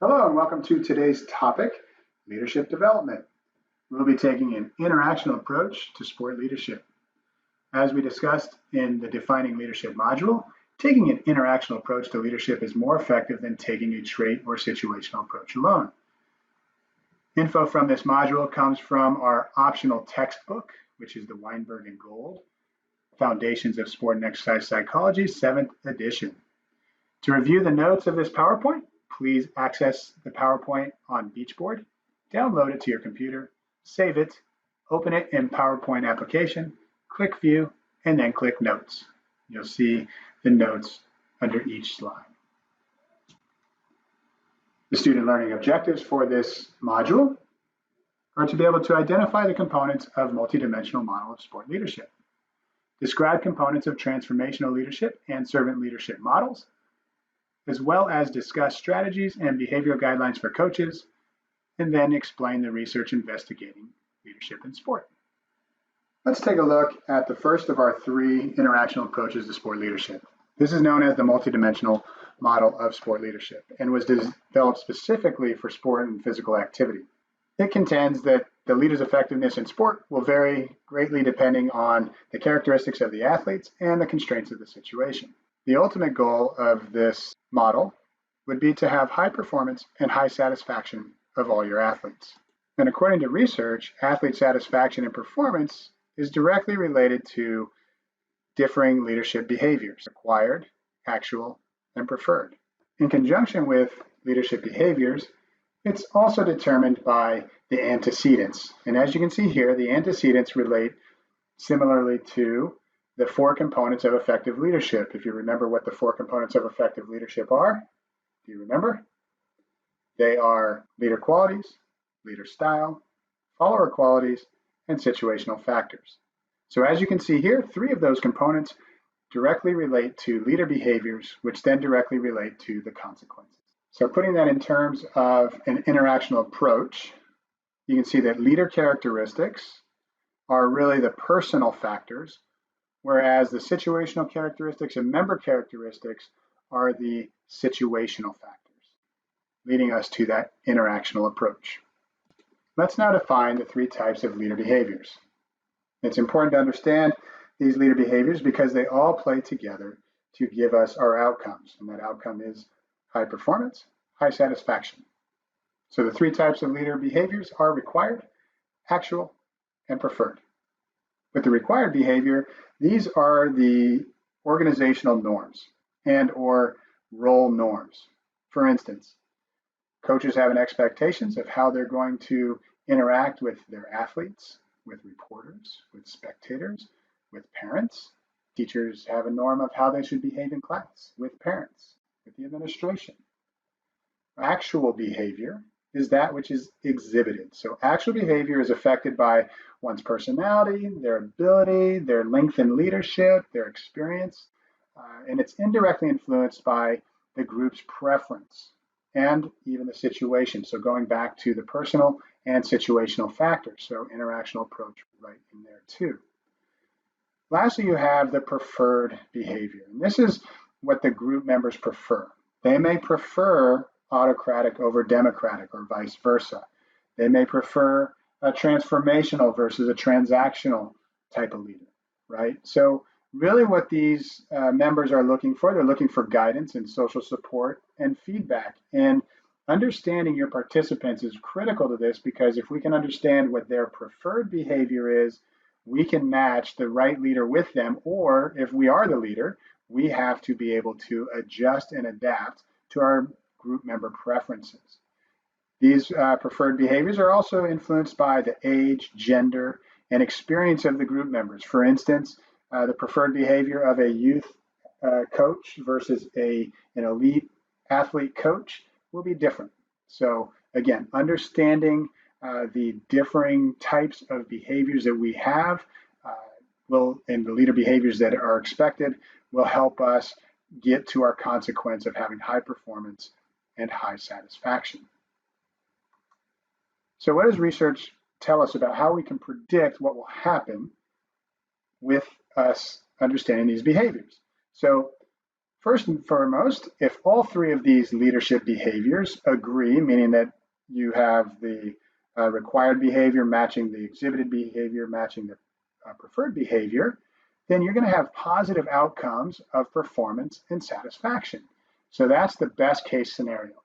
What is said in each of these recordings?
Hello and welcome to today's topic, leadership development. We'll be taking an interactional approach to sport leadership. As we discussed in the defining leadership module, taking an interactional approach to leadership is more effective than taking a trait or situational approach alone. Info from this module comes from our optional textbook, which is the Weinberg and Gold Foundations of Sport and Exercise Psychology, 7th edition. To review the notes of this PowerPoint, please access the PowerPoint on Beachboard, download it to your computer, save it, open it in PowerPoint application, click View, and then click Notes. You'll see the notes under each slide. The student learning objectives for this module are to be able to identify the components of multidimensional model of sport leadership, describe components of transformational leadership and servant leadership models, as well as discuss strategies and behavioral guidelines for coaches, and then explain the research investigating leadership in sport. Let's take a look at the first of our three interactional approaches to sport leadership. This is known as the multidimensional model of sport leadership and was developed specifically for sport and physical activity. It contends that the leader's effectiveness in sport will vary greatly depending on the characteristics of the athletes and the constraints of the situation. The ultimate goal of this model would be to have high performance and high satisfaction of all your athletes. And according to research, athlete satisfaction and performance is directly related to differing leadership behaviors, acquired, actual, and preferred. In conjunction with leadership behaviors, it's also determined by the antecedents. And as you can see here, the antecedents relate similarly to the four components of effective leadership. If you remember what the four components of effective leadership are, do you remember? They are leader qualities, leader style, follower qualities, and situational factors. So as you can see here, three of those components directly relate to leader behaviors, which then directly relate to the consequences. So putting that in terms of an interactional approach, you can see that leader characteristics are really the personal factors, whereas the situational characteristics and member characteristics are the situational factors, leading us to that interactional approach. Let's now define the three types of leader behaviors. It's important to understand these leader behaviors because they all play together to give us our outcomes, and that outcome is high performance, high satisfaction. So the three types of leader behaviors are required, actual, and preferred. With the required behavior, these are the organizational norms and or role norms. For instance, coaches have an expectations of how they're going to interact with their athletes, with reporters, with spectators, with parents. Teachers have a norm of how they should behave in class, with parents, with the administration. Actual behavior is that which is exhibited. So actual behavior is affected by one's personality, their ability, their length in leadership, their experience, and it's indirectly influenced by the group's preference and even the situation. So going back to the personal and situational factors. So interactional approach right in there too. Lastly, you have the preferred behavior. And this is what the group members prefer. They may prefer autocratic over democratic or vice versa. They may prefer a transformational versus a transactional type of leader, right? So really what these members are looking for, they're looking for guidance and social support and feedback. And understanding your participants is critical to this because if we can understand what their preferred behavior is, we can match the right leader with them, or if we are the leader, we have to be able to adjust and adapt to our group member preferences. These preferred behaviors are also influenced by the age, gender, and experience of the group members. For instance, the preferred behavior of a youth coach versus an elite athlete coach will be different. So again, understanding the differing types of behaviors that we have and the leader behaviors that are expected will help us get to our consequence of having high performance and high satisfaction. So what does research tell us about how we can predict what will happen with us understanding these behaviors? So First and foremost, if all three of these leadership behaviors agree, meaning that you have the required behavior matching the exhibited behavior, matching the preferred behavior, then you're going to have positive outcomes of performance and satisfaction. So that's the best case scenario.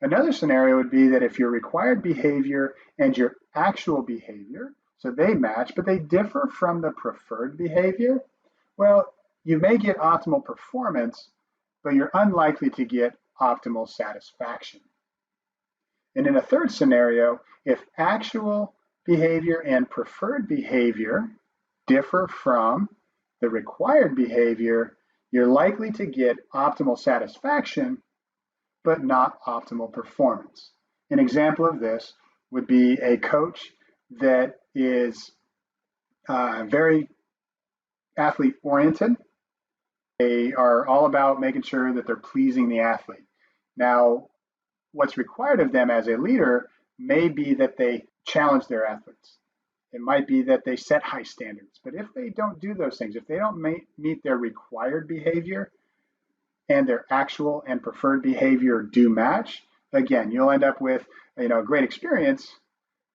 Another scenario would be that if your required behavior and your actual behavior, so they match, but they differ from the preferred behavior, well, you may get optimal performance, but you're unlikely to get optimal satisfaction. And in a third scenario, if actual behavior and preferred behavior differ from the required behavior, you're likely to get optimal satisfaction, but not optimal performance. An example of this would be a coach that is very athlete oriented. They are all about making sure that they're pleasing the athlete. Now, what's required of them as a leader may be that they challenge their athletes. It might be that they set high standards. But if they don't do those things, if they don't meet their required behavior and their actual and preferred behavior do match, again, you'll end up with a great experience,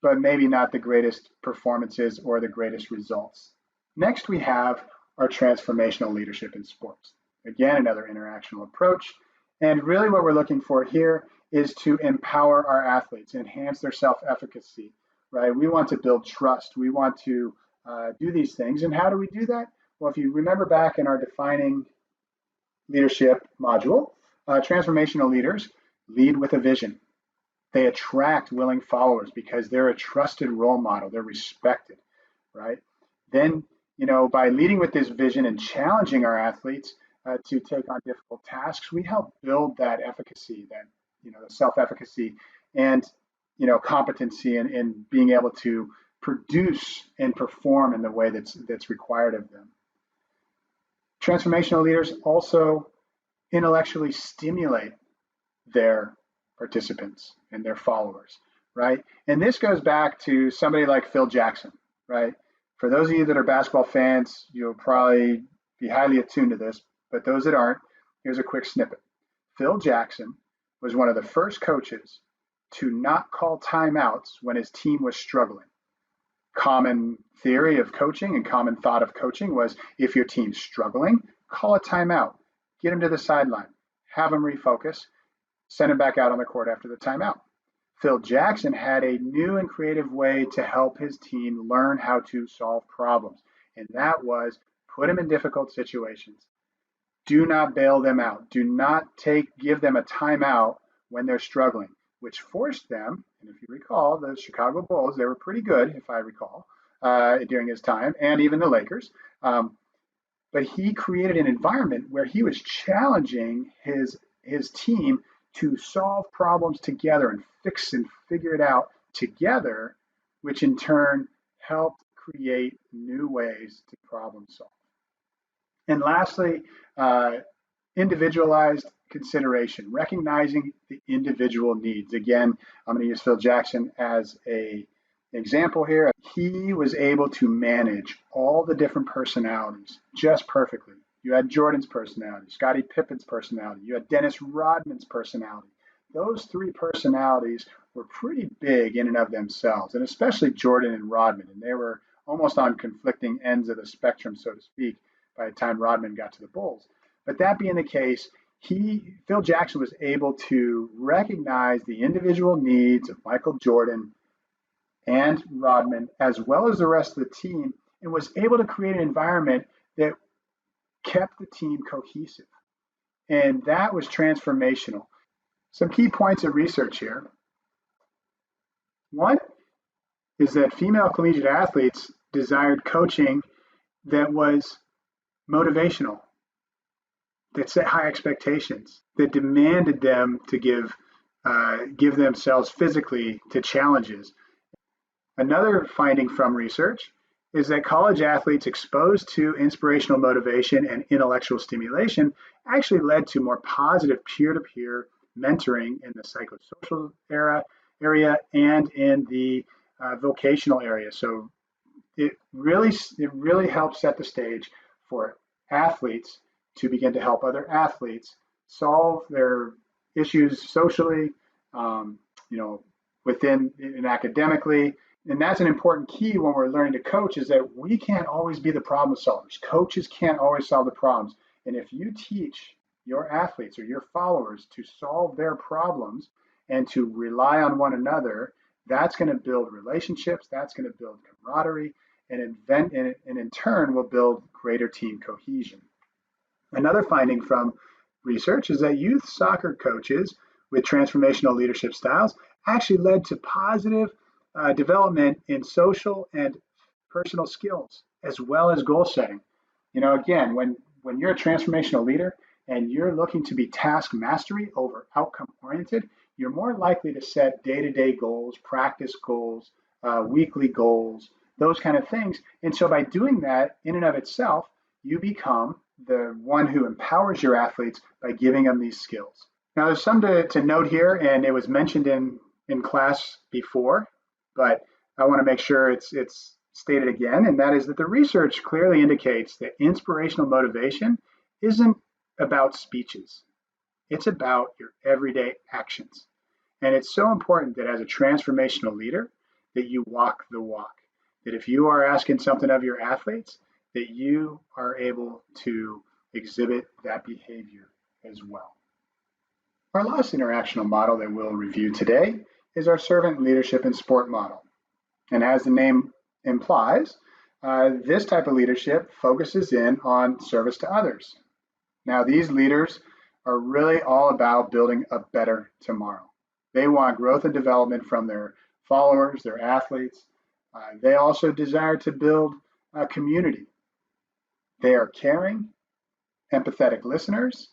but maybe not the greatest performances or the greatest results. Next, we have our transformational leadership in sports. Again, another interactional approach. And really what we're looking for here is to empower our athletes, enhance their self-efficacy, right? We want to build trust. We want to do these things. And how do we do that? Well, if you remember back in our defining leadership module, transformational leaders lead with a vision. They attract willing followers because they're a trusted role model. They're respected, right? Then, by leading with this vision and challenging our athletes to take on difficult tasks, we help build that efficacy, that the self-efficacy and competency in being able to produce and perform in the way that's required of them. Transformational leaders also intellectually stimulate their participants and their followers, right? And this goes back to somebody like Phil Jackson, right? For those of you that are basketball fans, you'll probably be highly attuned to this, but those that aren't, here's a quick snippet. Phil Jackson was one of the first coaches to not call timeouts when his team was struggling. Common theory of coaching and common thought of coaching was if your team's struggling, call a timeout, get them to the sideline, have them refocus, send them back out on the court after the timeout. Phil Jackson had a new and creative way to help his team learn how to solve problems, and that was put them in difficult situations. Do not bail them out. Do not give them a timeout when they're struggling, which forced them, and if you recall, the Chicago Bulls, they were pretty good, if I recall, during his time, and even the Lakers. But he created an environment where he was challenging his team to solve problems together and fix and figure it out together, which in turn helped create new ways to problem solve. And lastly, individualized consideration, recognizing the individual needs. Again, I'm going to use Phil Jackson as an example here. He was able to manage all the different personalities just perfectly. You had Jordan's personality, Scottie Pippen's personality, you had Dennis Rodman's personality. Those three personalities were pretty big in and of themselves, and especially Jordan and Rodman. And they were almost on conflicting ends of the spectrum, so to speak, by the time Rodman got to the Bulls. But that being the case, Phil Jackson was able to recognize the individual needs of Michael Jordan and Rodman, as well as the rest of the team, and was able to create an environment that kept the team cohesive. And that was transformational. Some key points of research here. One is that female collegiate athletes desired coaching that was motivational, that set high expectations, that demanded them to give themselves physically to challenges. Another finding from research is that college athletes exposed to inspirational motivation and intellectual stimulation actually led to more positive peer-to-peer mentoring in the psychosocial area and in the vocational area. So it really helps set the stage for athletes to begin to help other athletes solve their issues socially, um, you know, within and academically. And that's an important key when we're learning to coach, is that we can't always be the problem solvers. Coaches can't always solve the problems. And if you teach your athletes or your followers to solve their problems and to rely on one another, that's going to build relationships, that's going to build camaraderie, and in turn will build greater team cohesion. Another finding from research is that youth soccer coaches with transformational leadership styles actually led to positive development in social and personal skills, as well as goal setting. Again, when you're a transformational leader and you're looking to be task mastery over outcome oriented, you're more likely to set day-to-day goals, practice goals, weekly goals, those kind of things. And so by doing that in and of itself, you become the one who empowers your athletes by giving them these skills. Now, there's some to note here, and it was mentioned in class before, but I want to make sure it's stated again, and that is that the research clearly indicates that inspirational motivation isn't about speeches. It's about your everyday actions. And it's so important that as a transformational leader, that you walk the walk. That if you are asking something of your athletes, that you are able to exhibit that behavior as well. Our last interactional model that we'll review today is our servant leadership and sport model. And as the name implies, this type of leadership focuses in on service to others. Now, these leaders are really all about building a better tomorrow. They want growth and development from their followers, their athletes. They also desire to build a community. They are caring, empathetic listeners.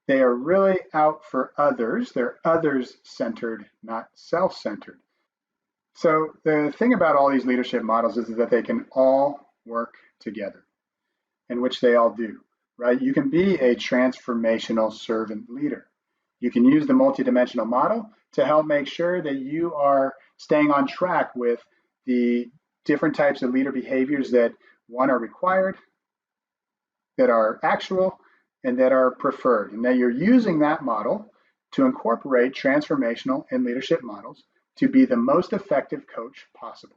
They are really out for others. They're others-centered, not self-centered. So the thing about all these leadership models is that they can all work together, in which they all do, right? You can be a transformational servant leader. You can use the multidimensional model to help make sure that you are staying on track with the different types of leader behaviors that, one, are required, that are actual, and that are preferred. And that you're using that model to incorporate transformational and leadership models to be the most effective coach possible.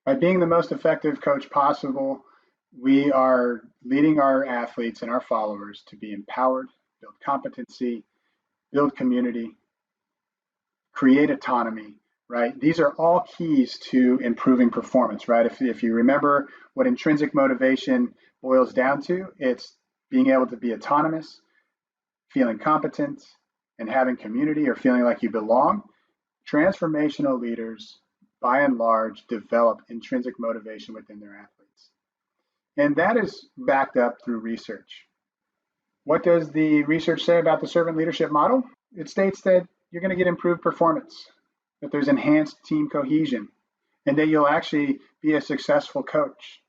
By being the most effective coach possible, we are leading our athletes and our followers to be empowered, build competency, build community, create autonomy, right? These are all keys to improving performance, right? If you remember what intrinsic motivation boils down to, it's being able to be autonomous, feeling competent, and having community or feeling like you belong. Transformational leaders, by and large, develop intrinsic motivation within their athletes. And that is backed up through research. What does the research say about the servant leadership model? It states that you're going to get improved performance, that there's enhanced team cohesion, and that you'll actually be a successful coach.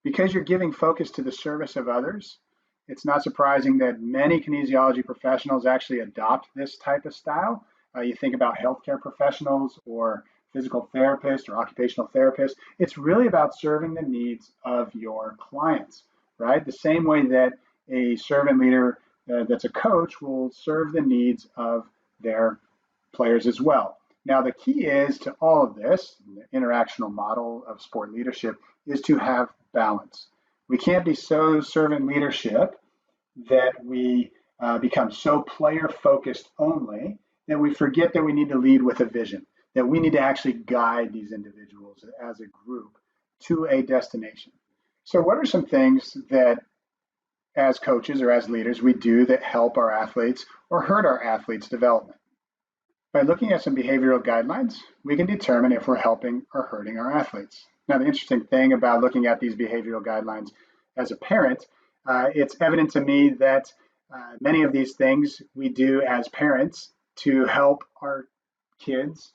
Because you're giving focus to the service of others, it's not surprising that many kinesiology professionals actually adopt this type of style. You think about healthcare professionals or physical therapists or occupational therapists. It's really about serving the needs of your clients, right? The same way that a servant leader that's a coach will serve the needs of their players as well. Now, the key is to all of this, the interactional model of sport leadership, is to have balance. We can't be so servant leadership that we become so player focused only that we forget that we need to lead with a vision, that we need to actually guide these individuals as a group to a destination. So what are some things that as coaches or as leaders we do that help our athletes or hurt our athletes' development? By looking at some behavioral guidelines, we can determine if we're helping or hurting our athletes. Now, the interesting thing about looking at these behavioral guidelines as a parent, it's evident to me that many of these things we do as parents to help our kids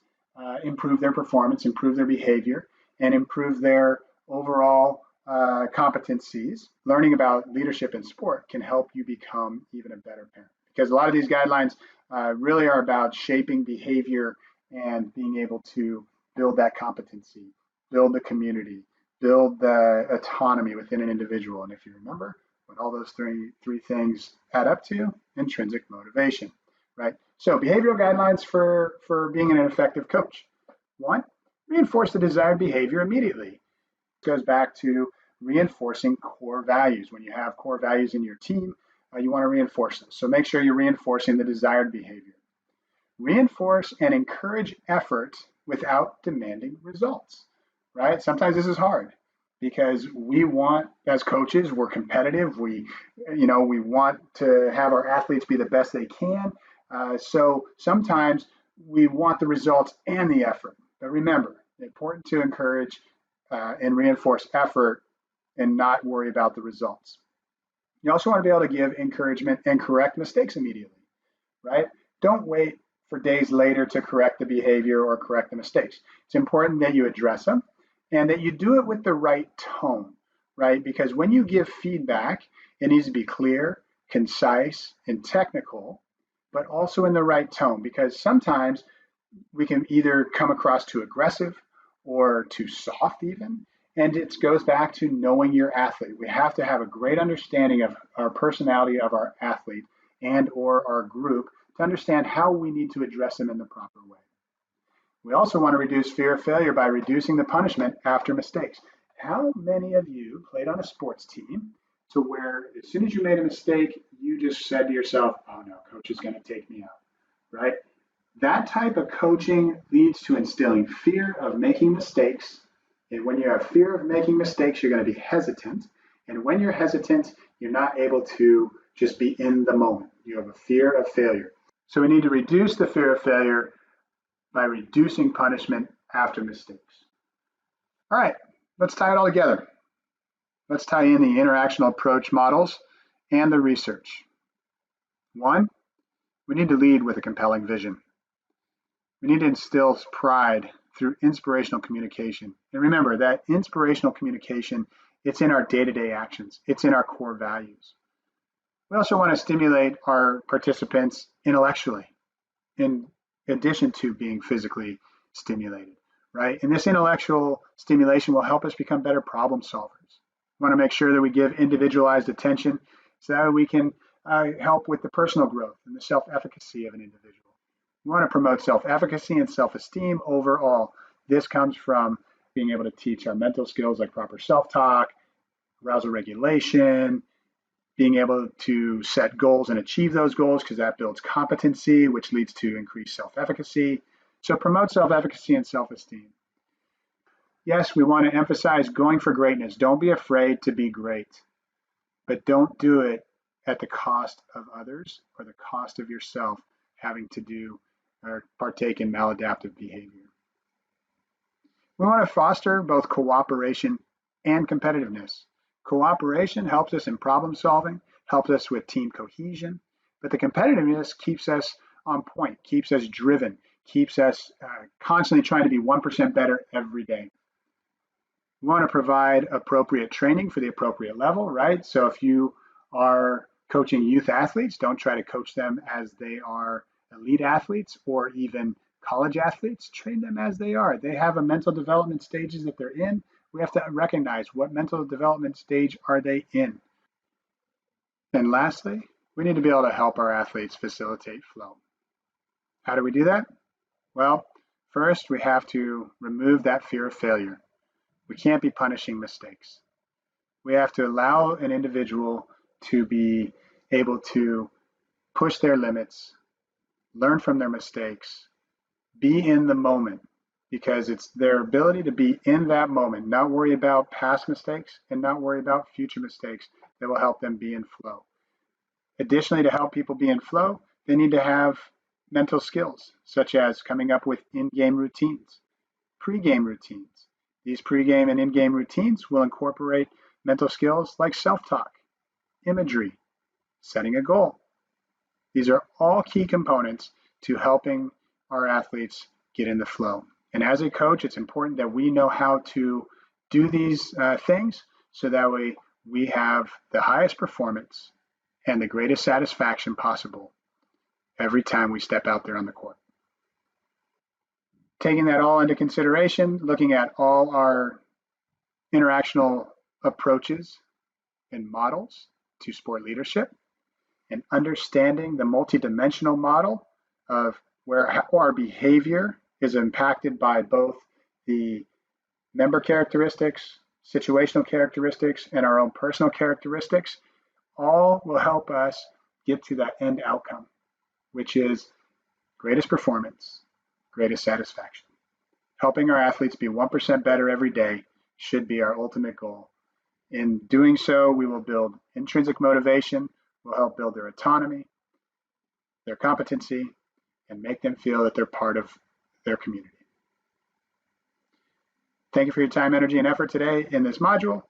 improve their performance, improve their behavior, and improve their overall competencies. Learning about leadership in sport can help you become even a better parent, because a lot of these guidelines really are about shaping behavior and being able to build that competency, build the community, build the autonomy within an individual. And if you remember, What all those three things add up to? Intrinsic motivation, right? So behavioral guidelines for being an effective coach. One, reinforce the desired behavior immediately. It goes back to reinforcing core values. When you have core values in your team, you want to reinforce them. So make sure you're reinforcing the desired behavior. Reinforce and encourage effort without demanding results, right? Sometimes this is hard because we want, as coaches, we're competitive. We want to have our athletes be the best they can. So sometimes we want the results and the effort. But remember, it's important to encourage and reinforce effort and not worry about the results. You also want to be able to give encouragement and correct mistakes immediately, right? Don't wait for days later to correct the behavior or correct the mistakes. It's important that you address them and that you do it with the right tone, right? Because when you give feedback, it needs to be clear, concise, and technical, but also in the right tone, because sometimes we can either come across too aggressive or too soft even. And it goes back to knowing your athlete. We have to have a great understanding of our personality of our athlete and or our group to understand how we need to address them in the proper way. We also want to reduce fear of failure by reducing the punishment after mistakes. How many of you played on a sports team to where as soon as you made a mistake, you just said to yourself, oh no, coach is going to take me out, right? That type of coaching leads to instilling fear of making mistakes. And when you have fear of making mistakes, you're going to be hesitant. And when you're hesitant, you're not able to just be in the moment. You have a fear of failure. So we need to reduce the fear of failure by reducing punishment after mistakes. All right, let's tie it all together. Let's tie in the interactional approach models and the research. One, we need to lead with a compelling vision. We need to instill pride through inspirational communication. And remember that inspirational communication, it's in our day-to-day actions. It's in our core values. We also want to stimulate our participants intellectually in addition to being physically stimulated, right? And this intellectual stimulation will help us become better problem solvers. We want to make sure that we give individualized attention so that we can help with the personal growth and the self-efficacy of an individual. We want to promote self-efficacy and self-esteem overall. This comes from being able to teach our mental skills like proper self-talk, arousal regulation, being able to set goals and achieve those goals because that builds competency, which leads to increased self-efficacy. So promote self-efficacy and self-esteem. Yes, we want to emphasize going for greatness. Don't be afraid to be great, but don't do it at the cost of others or the cost of yourself having to do or partake in maladaptive behavior. We want to foster both cooperation and competitiveness. Cooperation helps us in problem solving, helps us with team cohesion, but the competitiveness keeps us on point, keeps us driven, keeps us constantly trying to be 1% better every day. We want to provide appropriate training for the appropriate level, right? So if you are coaching youth athletes, don't try to coach them as they are elite athletes or even college athletes. Train them as they are. They have a mental development stages that they're in. We have to recognize what mental development stage are they in. And lastly, we need to be able to help our athletes facilitate flow. How do we do that? Well, first we have to remove that fear of failure. We can't be punishing mistakes. We have to allow an individual to be able to push their limits, learn from their mistakes, be in the moment, because it's their ability to be in that moment, not worry about past mistakes and not worry about future mistakes that will help them be in flow. Additionally, to help people be in flow, they need to have mental skills, such as coming up with in-game routines, pre-game routines. These pre-game and in-game routines will incorporate mental skills like self-talk, imagery, setting a goal. These are all key components to helping our athletes get in the flow. And as a coach, it's important that we know how to do these things so that way we have the highest performance and the greatest satisfaction possible every time we step out there on the court. Taking that all into consideration, looking at all our interactional approaches and models, to sport leadership and understanding the multidimensional model of where our behavior is impacted by both the member characteristics, situational characteristics, and our own personal characteristics, all will help us get to that end outcome, which is greatest performance, greatest satisfaction. Helping our athletes be 1% better every day should be our ultimate goal. In doing so, we will build intrinsic motivation, we'll help build their autonomy, their competency, and make them feel that they're part of their community. Thank you for your time, energy, and effort today in this module.